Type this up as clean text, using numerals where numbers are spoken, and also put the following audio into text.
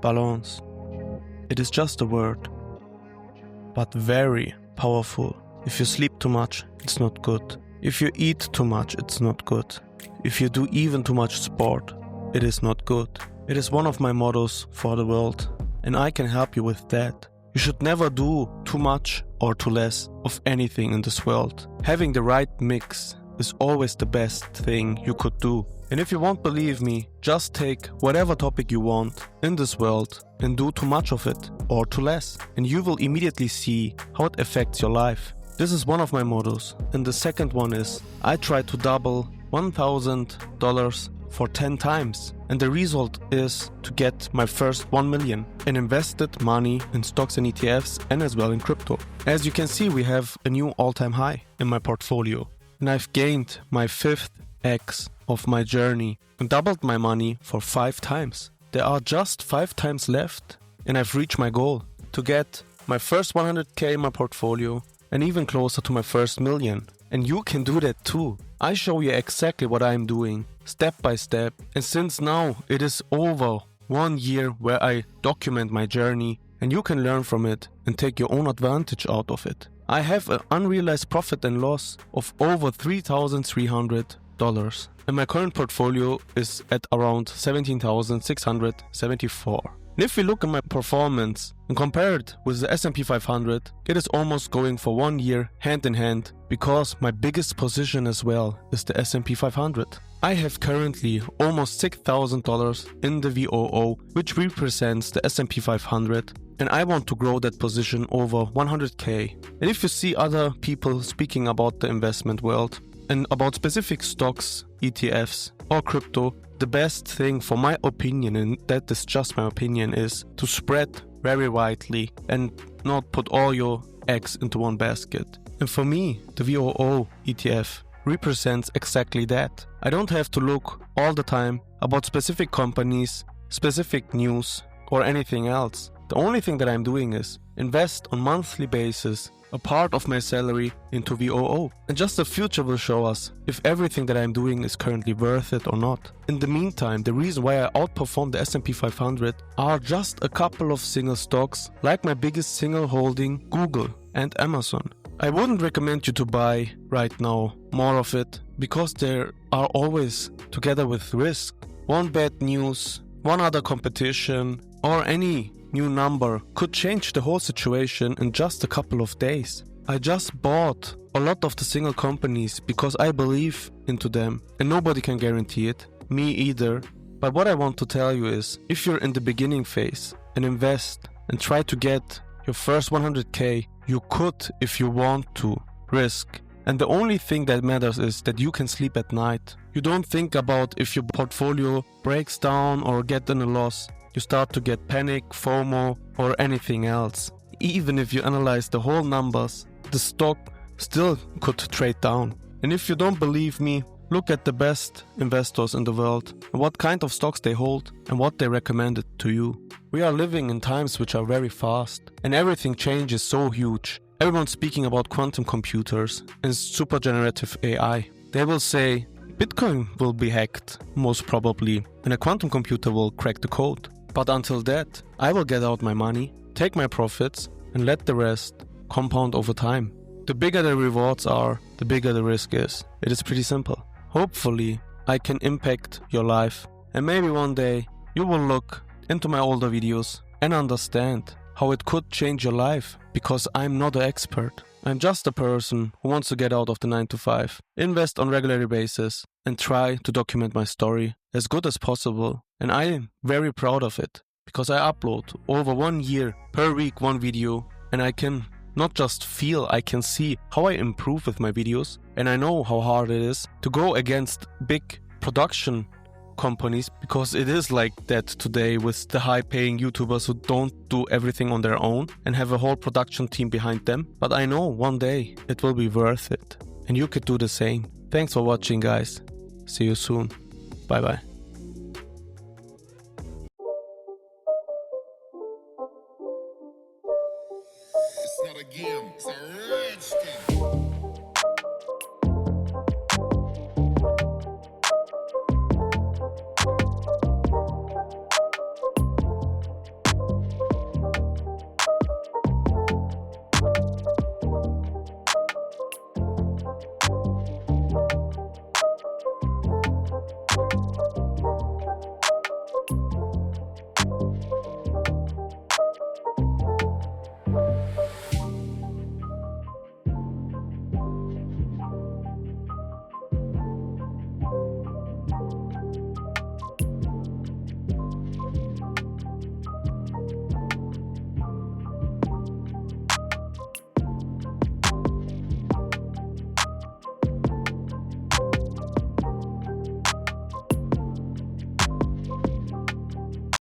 balance. It is just a word, but very powerful. If you sleep too much, it's not good. If you eat too much, it's not good. If you do even too much sport, it is not good. It is one of my mottos for the world, and I can help you with that. You should never do too much or too less of anything in this world. Having the right mix is always the best thing you could do. And if you won't believe me, just take whatever topic you want in this world and do too much of it or too less, and you will immediately see how it affects your life. This is one of my mottos. And the second one is, I try to double $1,000 for 10 times. And the result is to get my first 1 million and invested money in stocks and ETFs and as well in crypto. As you can see, we have a new all-time high in my portfolio. And I've gained my 5th X of my journey and doubled my money for 5 times. There are just 5 times left and I've reached my goal to get my first 100k in my portfolio and even closer to my first million. And you can do that too. I show you exactly what I'm doing, step by step. And since now it is over 1 year where I document my journey, and you can learn from it and take your own advantage out of it. I have an unrealized profit and loss of over $3,300. And my current portfolio is at around 17,674. And if we look at my performance and compare it with the S&P 500, it is almost going for 1 year hand in hand, because my biggest position as well is the S&P 500. I have currently almost $6,000 in the VOO, which represents the S&P 500, and I want to grow that position over 100k. And if you see other people speaking about the investment world and about specific stocks, ETFs or crypto, the best thing, for my opinion, and that is just my opinion, is to spread very widely and not put all your eggs into one basket. And for me, the VOO ETF represents exactly that. I don't have to look all the time about specific companies, specific news or anything else. The only thing that I'm doing is invest on monthly basis a part of my salary into VOO. And just the future will show us if everything that I'm doing is currently worth it or not. In the meantime, the reason why I outperform the S&P 500 are just a couple of single stocks, like my biggest single holding, Google and Amazon. I wouldn't recommend you to buy right now more of it, because there are always together with risk. One bad news, one other competition, or any new number could change the whole situation in just a couple of days. I just bought a lot of the single companies because I believe into them, and nobody can guarantee it, me either. But what I want to tell you is, if you're in the beginning phase and invest and try to get your first 100k, you could, if you want to, risk. And the only thing that matters is that you can sleep at night. You don't think about if your portfolio breaks down or get in a loss. You start to get panic, FOMO or anything else. Even if you analyze the whole numbers, the stock still could trade down. And if you don't believe me, look at the best investors in the world and what kind of stocks they hold and what they recommended to you. We are living in times which are very fast and everything changes so huge. Everyone's speaking about quantum computers and super generative AI. They will say Bitcoin will be hacked, most probably, and a quantum computer will crack the code. But until that, I will get out my money, take my profits, and let the rest compound over time. The bigger the rewards are, the bigger the risk is. It is pretty simple. Hopefully, I can impact your life, and maybe one day you will look into my older videos and understand how it could change your life, because I'm not an expert. I'm just a person who wants to get out of the 9 to 5, invest on a regular basis, and try to document my story as good as possible. And I am very proud of it, because I upload over 1 year per week one video, and I can not just feel, I can see how I improve with my videos, and I know how hard it is to go against big production companies, because it is like that today with the high-paying YouTubers who don't do everything on their own and have a whole production team behind them. But I know one day it will be worth it, and you could do the same. Thanks for watching, guys. See you soon. Bye bye.